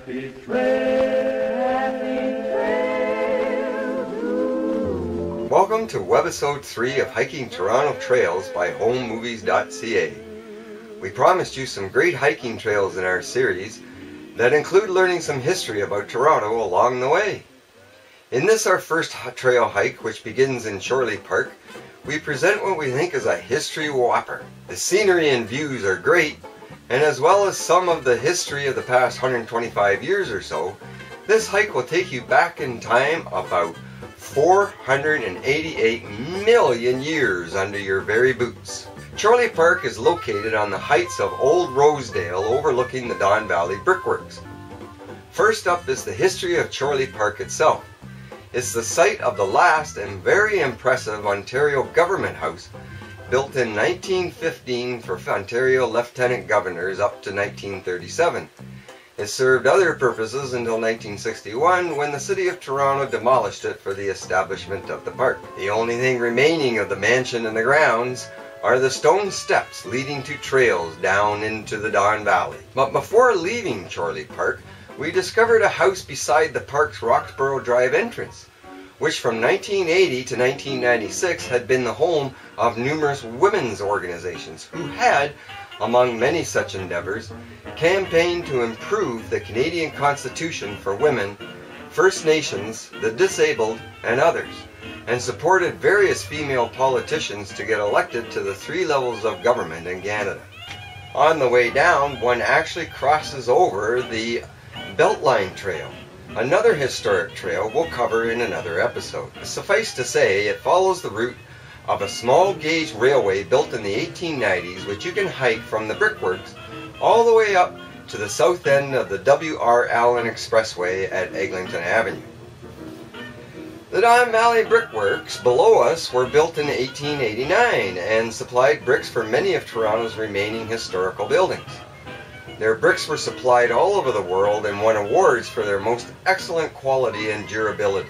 Happy trails. Welcome to Webisode 3 of Hiking Toronto Trails by HomeMovies.ca. We promised you some great hiking trails in our series that include learning some history about Toronto along the way. In this, our first trail hike, which begins in Chorley Park, we present what we think is a history whopper. The scenery and views are great, and as well as some of the history of the past 125 years or so, this hike will take you back in time about 488 million years under your very boots. Chorley Park is located on the heights of Old Rosedale overlooking the Valley Brickworks. First up is the history of Chorley Park itself. It's the site of the last and very impressive Ontario Government House, built in 1915 for Ontario Lieutenant Governors up to 1937. It served other purposes until 1961, when the City of Toronto demolished it for the establishment of the park. The only thing remaining of the mansion and the grounds are the stone steps leading to trails down into the Don Valley. But before leaving Chorley Park, we discovered a house beside the park's Roxborough Drive entrance, which from 1980 to 1996 had been the home of numerous women's organizations who had, among many such endeavors, campaigned to improve the Canadian Constitution for women, First Nations, the disabled, and others, and supported various female politicians to get elected to the 3 levels of government in Canada. On the way down, one actually crosses over the Beltline Trail, another historic trail we'll cover in another episode. Suffice to say, it follows the route of a small gauge railway built in the 1890s, which you can hike from the Brickworks all the way up to the south end of the W.R. Allen Expressway at Eglinton Avenue. The Don Valley Brickworks below us were built in 1889 and supplied bricks for many of Toronto's remaining historical buildings. Their bricks were supplied all over the world and won awards for their most excellent quality and durability.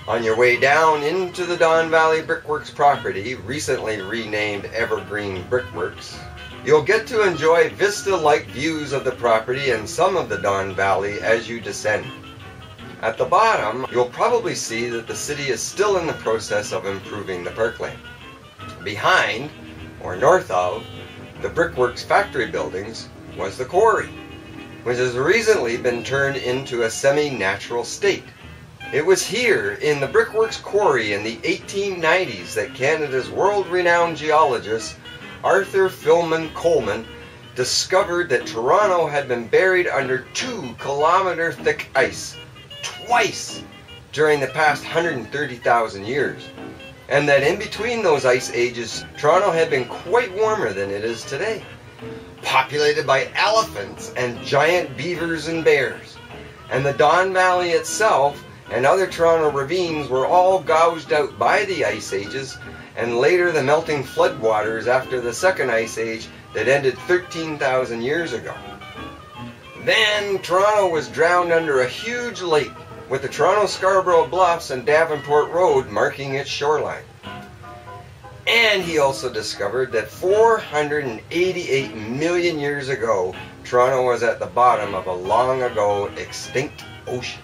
On your way down into the Don Valley Brickworks property, recently renamed Evergreen Brickworks, you'll get to enjoy vista-like views of the property and some of the Don Valley as you descend. At the bottom, you'll probably see that the city is still in the process of improving the parkland. Behind, or north of, the Brickworks factory buildings was the quarry, which has recently been turned into a semi-natural state. It was here in the Brickworks quarry in the 1890s that Canada's world-renowned geologist Arthur Philman Coleman discovered that Toronto had been buried under 2-kilometer thick ice twice during the past 130,000 years, and that in between those ice ages, Toronto had been quite warmer than it is today, populated by elephants and giant beavers and bears. And the Don Valley itself and other Toronto ravines were all gouged out by the ice ages, and later the melting floodwaters after the second ice age that ended 13,000 years ago. Then Toronto was drowned under a huge lake, with the Toronto Scarborough Bluffs and Davenport Road marking its shoreline. And he also discovered that 488 million years ago, Toronto was at the bottom of a long ago extinct ocean.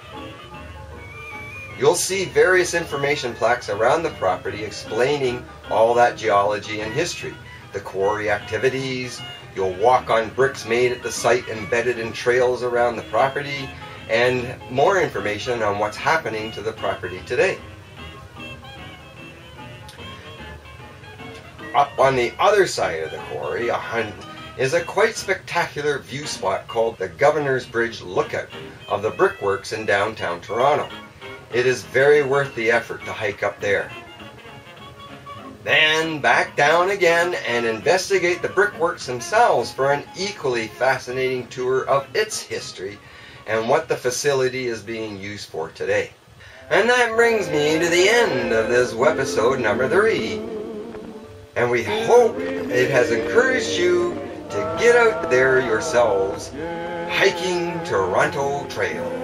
You'll see various information plaques around the property explaining all that geology and history, the quarry activities. You'll walk on bricks made at the site embedded in trails around the property, and more information on what's happening to the property today. Up on the other side of the quarry is a quite spectacular view spot called the Governor's Bridge Lookout of the Brickworks in downtown Toronto. It is very worth the effort to hike up there. Then back down again and investigate the Brickworks themselves for an equally fascinating tour of its history and what the facility is being used for today. And that brings me to the end of this webisode number 3. And we hope it has encouraged you to get out there yourselves hiking Toronto trails.